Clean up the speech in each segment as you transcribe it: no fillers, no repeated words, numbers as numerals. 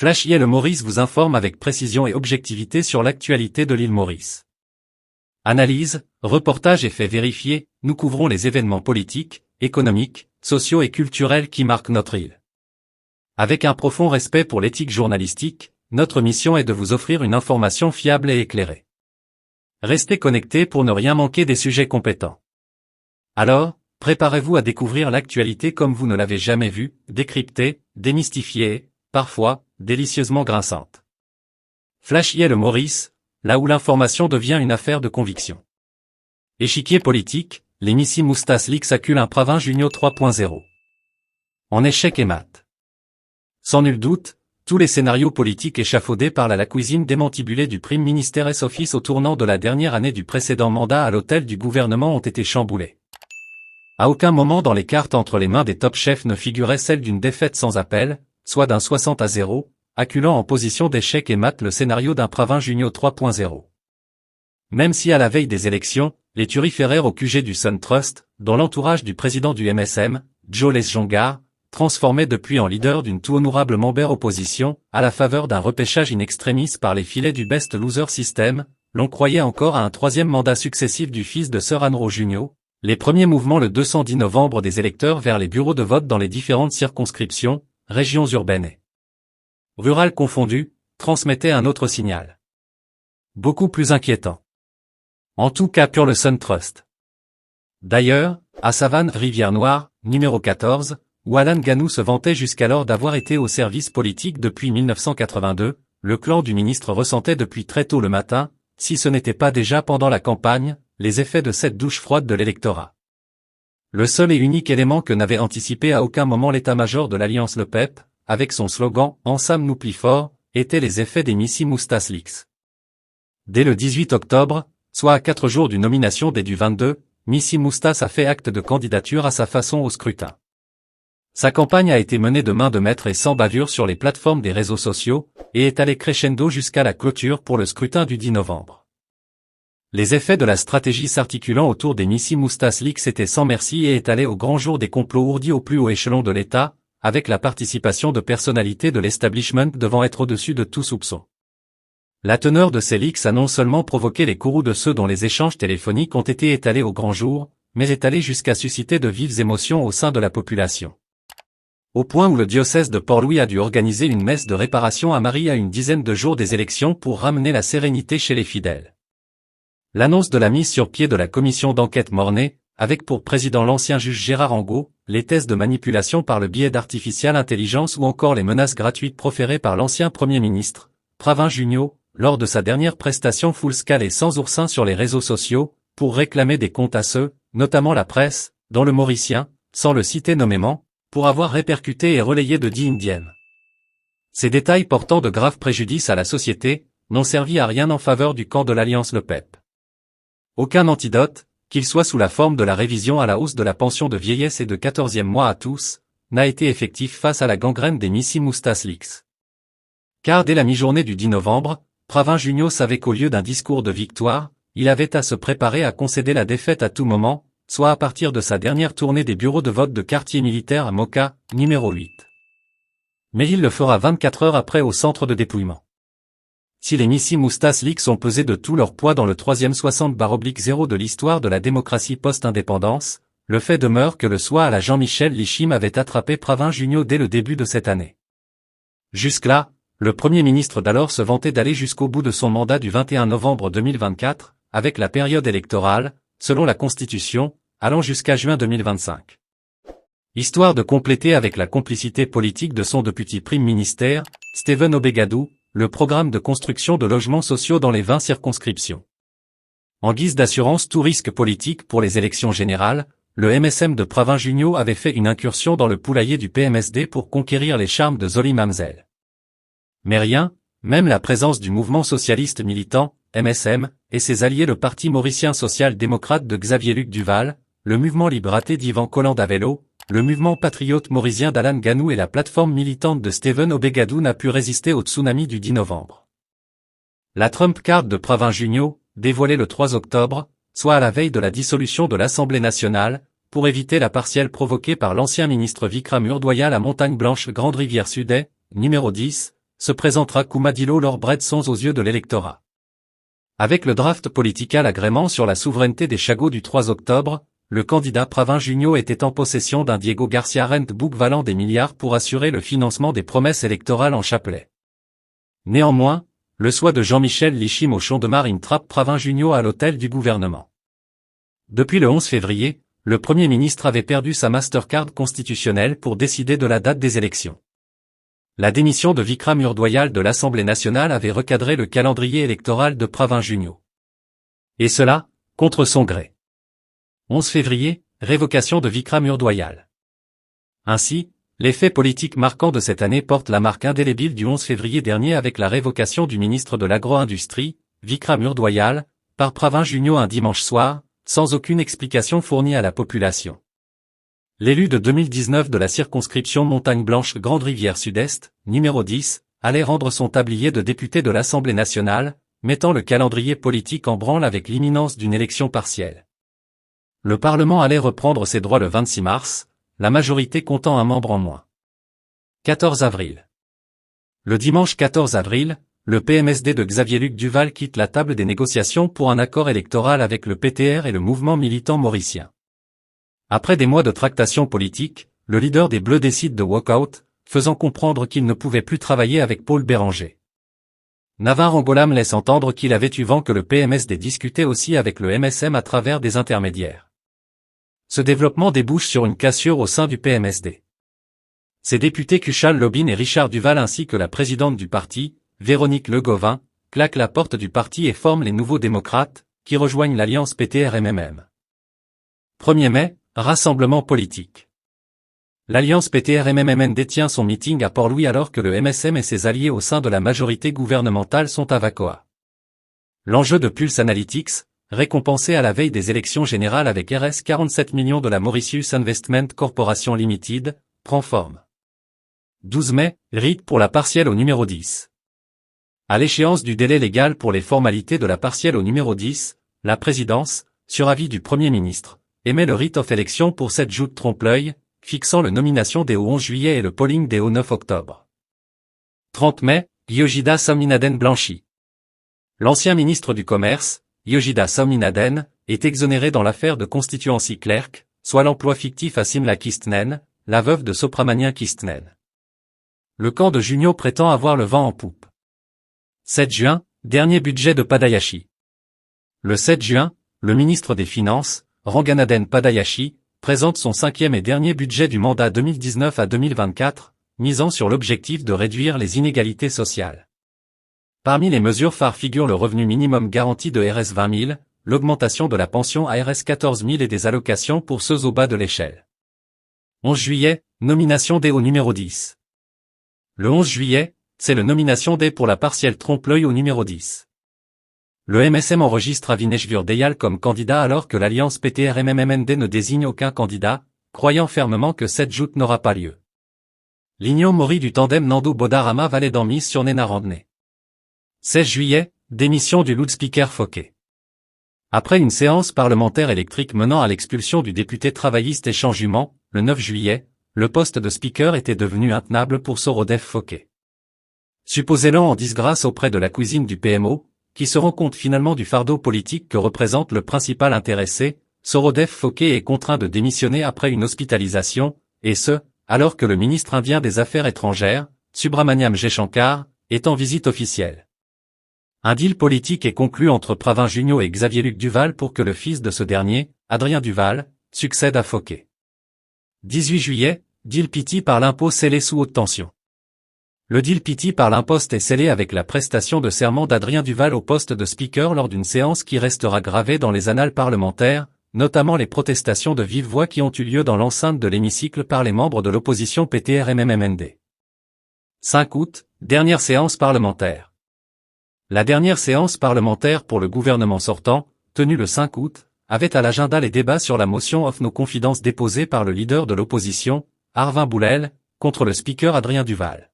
Flash IL Maurice vous informe avec précision et objectivité sur l'actualité de l'île Maurice. Analyse, reportage et faits vérifiés, nous couvrons les événements politiques, économiques, sociaux et culturels qui marquent notre île. Avec un profond respect pour l'éthique journalistique, notre mission est de vous offrir une information fiable et éclairée. Restez connectés pour ne rien manquer des sujets compétents. Alors, préparez-vous à découvrir l'actualité comme vous ne l'avez jamais vue, décryptée, démystifiée et, parfois, délicieusement grinçante. Flash IL Maurice, là où l'information devient une affaire de conviction. Échiquier politique, les Missy Moustache Leaks acculent un Pravin Junio 3.0. En échec et mat. Sans nul doute, tous les scénarios politiques échafaudés par la cuisine démantibulée du Prime Minister S-Office au tournant de la dernière année du précédent mandat à l'hôtel du gouvernement ont été chamboulés. À aucun moment dans les cartes entre les mains des top chefs ne figurait celle d'une défaite sans appel, soit d'un 60-0, acculant en position d'échec et mat le scénario d'un Pravin Junio 3.0. Même si à la veille des élections, les turiféraires au QG du Sun Trust, dont l'entourage du président du MSM, Joe Lesjongar, transformé depuis en leader d'une tout honorable membre opposition, à la faveur d'un repêchage in extremis par les filets du Best Loser System, l'on croyait encore à un troisième mandat successif du fils de Sir Anro Junio, les premiers mouvements le 210 novembre des électeurs vers les bureaux de vote dans les différentes circonscriptions, régions urbaines et rurales confondues, transmettaient un autre signal. Beaucoup plus inquiétant. En tout cas pour le Sun Trust. D'ailleurs, à Savane, Rivière-Noire, numéro 14, où Alan Ganou se vantait jusqu'alors d'avoir été au service politique depuis 1982, le clan du ministre ressentait depuis très tôt le matin, si ce n'était pas déjà pendant la campagne, les effets de cette douche froide de l'électorat. Le seul et unique élément que n'avait anticipé à aucun moment l'état-major de l'Alliance Le PEP, avec son slogan « Ensemble nous plie fort », étaient les effets des Missy Moustache Leaks. Dès le 18 octobre, soit à 4 jours d'une nomination dès du 22, Missy Moustache a fait acte de candidature à sa façon au scrutin. Sa campagne a été menée de main de maître et sans bavure sur les plateformes des réseaux sociaux, et est allée crescendo jusqu'à la clôture pour le scrutin du 10 novembre. Les effets de la stratégie s'articulant autour des Missy Moustache Leaks étaient sans merci et étalés au grand jour des complots ourdis au plus haut échelon de l'État, avec la participation de personnalités de l'establishment devant être au-dessus de tout soupçon. La teneur de ces leaks a non seulement provoqué les courroux de ceux dont les échanges téléphoniques ont été étalés au grand jour, mais est allé jusqu'à susciter de vives émotions au sein de la population. Au point où le diocèse de Port-Louis a dû organiser une messe de réparation à Marie à une dizaine de jours des élections pour ramener la sérénité chez les fidèles. L'annonce de la mise sur pied de la commission d'enquête Mornay, avec pour président l'ancien juge Gérard Angot, les thèses de manipulation par le biais d'artificial intelligence ou encore les menaces gratuites proférées par l'ancien Premier ministre, Pravin Junio, lors de sa dernière prestation full scale et sans oursin sur les réseaux sociaux, pour réclamer des comptes à ceux, notamment la presse, dont le Mauricien, sans le citer nommément, pour avoir répercuté et relayé de dits indiennes. Ces détails portant de graves préjudices à la société, n'ont servi à rien en faveur du camp de l'Alliance Le PEP. Aucun antidote, qu'il soit sous la forme de la révision à la hausse de la pension de vieillesse et de 14e mois à tous, n'a été effectif face à la gangrène des Missy Moustache Leaks. Car dès la mi-journée du 10 novembre, Pravin Junio savait qu'au lieu d'un discours de victoire, il avait à se préparer à concéder la défaite à tout moment, soit à partir de sa dernière tournée des bureaux de vote de quartier militaire à Moka, numéro 8. Mais il le fera 24 heures après au centre de dépouillement. Si les Missy Moustache Leaks ont pesé de tout leur poids dans le 3e 60/0 de l'histoire de la démocratie post-indépendance, le fait demeure que le soir à la Jean-Michel Lichim avait attrapé Pravin Junio dès le début de cette année. Jusque-là, le Premier ministre d'alors se vantait d'aller jusqu'au bout de son mandat du 21 novembre 2024, avec la période électorale, selon la Constitution, allant jusqu'à juin 2025. Histoire de compléter avec la complicité politique de son député Prime Minister, Stephen Obegadou, le programme de construction de logements sociaux dans les 20 circonscriptions. En guise d'assurance tout risque politique pour les élections générales, le MSM de Pravin Junio avait fait une incursion dans le poulailler du PMSD pour conquérir les charmes de Zoli Mamzel. Mais rien, même la présence du mouvement socialiste militant, MSM, et ses alliés le Parti mauricien social-démocrate de Xavier-Luc Duval, le mouvement Liberaté d'Yvan Colland-Avello, le mouvement patriote mauricien d'Alan Ganou et la plateforme militante de Stephen Obegadou n'a pu résister au tsunami du 10 novembre. La Trump Card de Pravin Junio, dévoilée le 3 octobre, soit à la veille de la dissolution de l'Assemblée nationale, pour éviter la partielle provoquée par l'ancien ministre Vikram Urdoya à la Montagne Blanche Grande Rivière Sud, numéro 10, se présentera Koumadilo Lorbred Sons aux yeux de l'électorat. Avec le draft political agrément sur la souveraineté des Chagos du 3 octobre, le candidat Pravin Junio était en possession d'un Diego Garcia Rent Book valant des milliards pour assurer le financement des promesses électorales en chapelet. Néanmoins, le choix de Jean-Michel Lichim au Champ-de-Mars trappe Pravin Junio à l'hôtel du gouvernement. Depuis le 11 février, le Premier ministre avait perdu sa Mastercard constitutionnelle pour décider de la date des élections. La démission de Vikram Urdoyal de l'Assemblée nationale avait recadré le calendrier électoral de Pravin Junio. Et cela, contre son gré. 11 février, révocation de Vikram Urdoyal. Ainsi, les faits politiques marquants de cette année portent la marque indélébile du 11 février dernier avec la révocation du ministre de l'Agro-Industrie, Vikram Urdoyal, par Pravin Junio un dimanche soir, sans aucune explication fournie à la population. L'élu de 2019 de la circonscription Montagne Blanche Grande Rivière Sud-Est, numéro 10, allait rendre son tablier de député de l'Assemblée nationale, mettant le calendrier politique en branle avec l'imminence d'une élection partielle. Le Parlement allait reprendre ses droits le 26 mars, la majorité comptant un membre en moins. 14 avril. Le dimanche 14 avril, le PMSD de Xavier-Luc Duval quitte la table des négociations pour un accord électoral avec le PTR et le mouvement militant mauricien. Après des mois de tractations politiques, le leader des Bleus décide de walk-out, faisant comprendre qu'il ne pouvait plus travailler avec Paul Béranger. Navin Rangolam laisse entendre qu'il avait eu vent que le PMSD discutait aussi avec le MSM à travers des intermédiaires. Ce développement débouche sur une cassure au sein du PMSD. Ses députés Kuchal Lobin et Richard Duval ainsi que la présidente du parti, Véronique Le Gauvin, claquent la porte du parti et forment les Nouveaux Démocrates, qui rejoignent l'alliance PTR-MMM. 1er mai, rassemblement politique. L'alliance PTR-MMM détient son meeting à Port-Louis alors que le MSM et ses alliés au sein de la majorité gouvernementale sont à Vacoa. L'enjeu de Pulse Analytics, récompensé à la veille des élections générales avec Rs 47 millions de la Mauritius Investment Corporation Limited, prend forme. 12 mai, rite pour la partielle au numéro 10. À l'échéance du délai légal pour les formalités de la partielle au numéro 10, la présidence, sur avis du Premier ministre, émet le writ of élection pour cette joute trompe-l'œil, fixant le nomination des au 11 juillet et le polling des au 9 octobre. 30 mai, Yogida Somninaden blanchi. L'ancien ministre du Commerce, Yogida Somninaden, est exonéré dans l'affaire de constituency clerk, soit l'emploi fictif à Simla Kistnen, la veuve de Sopramanien Kistnen. Le camp de Junio prétend avoir le vent en poupe. 7 juin, dernier budget de Padayashi. Le 7 juin, le ministre des Finances, Ranganaden Padayashi, présente son 5e et dernier budget du mandat 2019 à 2024, misant sur l'objectif de réduire les inégalités sociales. Parmi les mesures phares figurent le revenu minimum garanti de Rs 20 000, l'augmentation de la pension à Rs 14 000 et des allocations pour ceux au bas de l'échelle. 11 juillet, nomination des au numéro 10. Le 11 juillet, c'est le nomination des pour la partielle trompe-l'œil au numéro 10. Le MSM enregistre Avinesh Vurdeyal comme candidat alors que l'alliance PTR-MMMND ne désigne aucun candidat, croyant fermement que cette joute n'aura pas lieu. L'union Mori du tandem Nando Bodarama Valédan mise sur Nena Randney. 16 juillet, démission du loudspeaker Fouquet. Après une séance parlementaire électrique menant à l'expulsion du député travailliste Échange-Human, le 9 juillet, le poste de speaker était devenu intenable pour Sorodef Fouquet. Supposé-le en disgrâce auprès de la cuisine du PMO, qui se rend compte finalement du fardeau politique que représente le principal intéressé, Sorodef Fouquet est contraint de démissionner après une hospitalisation, et ce, alors que le ministre indien des Affaires étrangères, Subramaniam Jaishankar, est en visite officielle. Un deal politique est conclu entre Pravin Junio et Xavier-Luc Duval pour que le fils de ce dernier, Adrien Duval, succède à Fouquet. 18 juillet, deal Pity par l'impôt scellé sous haute tension. Le deal Pity par l'imposte est scellé avec la prestation de serment d'Adrien Duval au poste de speaker lors d'une séance qui restera gravée dans les annales parlementaires, notamment les protestations de vive voix qui ont eu lieu dans l'enceinte de l'hémicycle par les membres de l'opposition PTR-MMMND. 5 août, dernière séance parlementaire. La dernière séance parlementaire pour le gouvernement sortant, tenue le 5 août, avait à l'agenda les débats sur la motion of no confidence déposée par le leader de l'opposition, Arvin Boulel, contre le speaker Adrien Duval.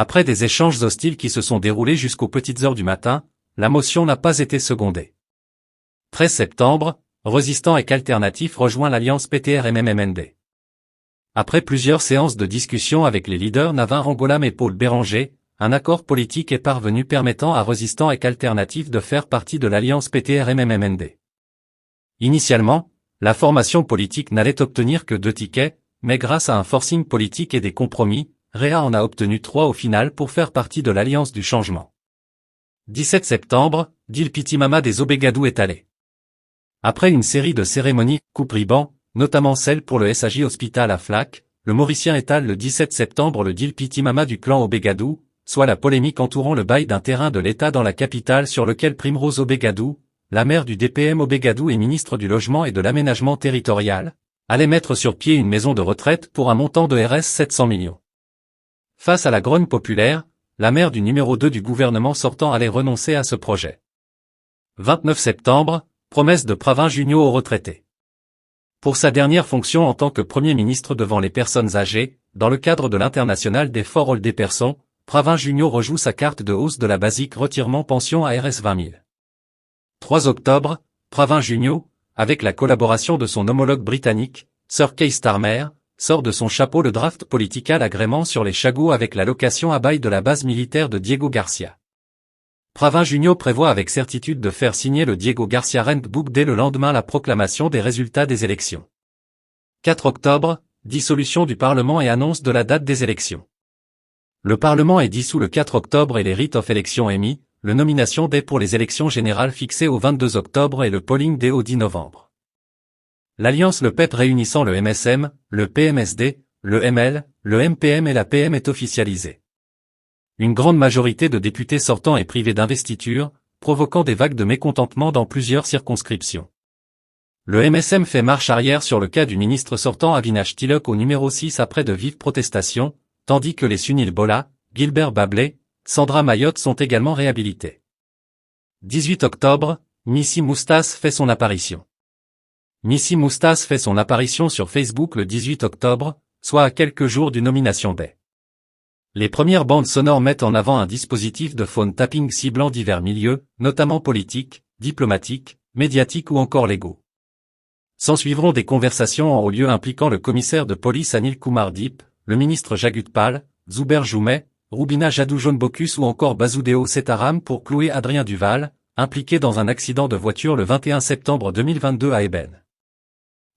Après des échanges hostiles qui se sont déroulés jusqu'aux petites heures du matin, la motion n'a pas été secondée. 13 septembre, Résistant et Alternatif rejoint l'alliance PTR-MMMND. Après plusieurs séances de discussion avec les leaders Navin Rangolam et Paul Béranger, un accord politique est parvenu permettant à Résistants et Alternatifs de faire partie de l'alliance PTR-MMMND. Initialement, la formation politique n'allait obtenir que 2 tickets, mais grâce à un forcing politique et des compromis, Réa en a obtenu 3 au final pour faire partie de l'Alliance du Changement. 17 septembre, Dilpitimama des Obegadou est allé. Après une série de cérémonies, coupe-riban, notamment celle pour le SAJ Hospital à Flac, le Mauricien étale le 17 septembre le Dilpitimama du clan Obegadou, soit la polémique entourant le bail d'un terrain de l'État dans la capitale sur lequel Primrose Obegadou, la mère du DPM Obegadou et ministre du Logement et de l'Aménagement territorial, allait mettre sur pied une maison de retraite pour un montant de Rs 700 millions. Face à la grogne populaire, la mère du numéro 2 du gouvernement sortant allait renoncer à ce projet. 29 septembre, promesse de Pravin Junio aux retraités. Pour sa dernière fonction en tant que Premier ministre devant les personnes âgées, dans le cadre de l'International des Forol des Persons, Pravin Junio rejoue sa carte de hausse de la basique retirement pension à Rs 20 000. 3 octobre, Pravin Junio, avec la collaboration de son homologue britannique, Sir Keir Starmer, sort de son chapeau le draft political agrément sur les chagots avec la location à bail de la base militaire de Diego Garcia. Pravin Junio prévoit avec certitude de faire signer le Diego Garcia Rent Book dès le lendemain la proclamation des résultats des élections. 4 octobre, dissolution du Parlement et annonce de la date des élections. Le Parlement est dissous le 4 octobre et les writ of election émis, le nomination day pour les élections générales fixées au 22 octobre et le polling day au 10 novembre. L'alliance Le PEP réunissant le MSM, le PMSD, le ML, le MPM et la PM est officialisée. Une grande majorité de députés sortants est privée d'investiture, provoquant des vagues de mécontentement dans plusieurs circonscriptions. Le MSM fait marche arrière sur le cas du ministre sortant Avinash Tilok au numéro 6 après de vives protestations, tandis que les Sunil Bola, Gilbert Bablé, Sandra Mayotte sont également réhabilités. 18 octobre, Missy Moustas fait son apparition. Missy Moustas fait son apparition sur Facebook le 18 octobre, soit à quelques jours du nomination day. Les premières bandes sonores mettent en avant un dispositif de phone tapping ciblant divers milieux, notamment politiques, diplomatiques, médiatiques ou encore légaux. S'ensuivront des conversations en haut lieu impliquant le commissaire de police Anil Kumar Deep, le ministre Jagut Pal, Zuber Joumet, Rubina Jadou-Jaune-Bocuse ou encore Basudeo Setaram pour clouer Adrien Duval, impliqué dans un accident de voiture le 21 septembre 2022 à Eben.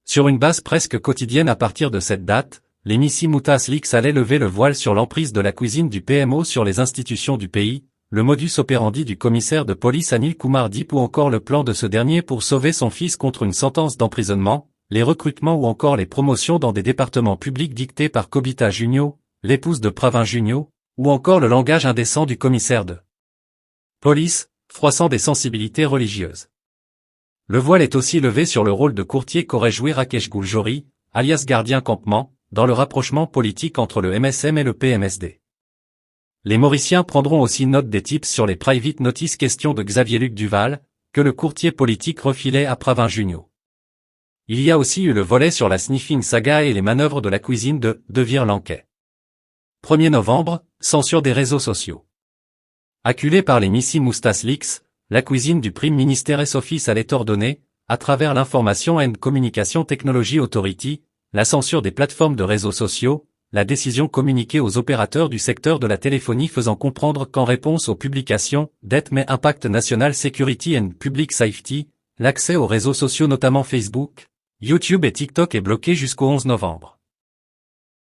Sur une base presque quotidienne à partir de cette date, les Missy Moustas Leaks allaient lever le voile sur l'emprise de la cuisine du PMO sur les institutions du pays, le modus operandi du commissaire de police Anil Kumar Deep ou encore le plan de ce dernier pour sauver son fils contre une sentence d'emprisonnement, les recrutements ou encore les promotions dans des départements publics dictés par Kobita Junio, l'épouse de Pravin Junio, ou encore le langage indécent du commissaire de police, froissant des sensibilités religieuses. Le voile est aussi levé sur le rôle de courtier qu'aurait joué Rakesh Gouljori, alias gardien campement, dans le rapprochement politique entre le MSM et le PMSD. Les Mauriciens prendront aussi note des tips sur les private notices questions de Xavier-Luc Duval, que le courtier politique refilait à Pravin Junio. Il y a aussi eu le volet sur la sniffing saga et les manœuvres de la cuisine de Virlanquet. 1er novembre, censure des réseaux sociaux. Acculée par les Missy Moustas Leaks, la cuisine du Prime Minister's Office allait ordonner, à travers l'Information and Communication Technology Authority, la censure des plateformes de réseaux sociaux, la décision communiquée aux opérateurs du secteur de la téléphonie faisant comprendre qu'en réponse aux publications d'ETME Impact National Security and Public Safety, l'accès aux réseaux sociaux notamment Facebook, YouTube et TikTok est bloqué jusqu'au 11 novembre.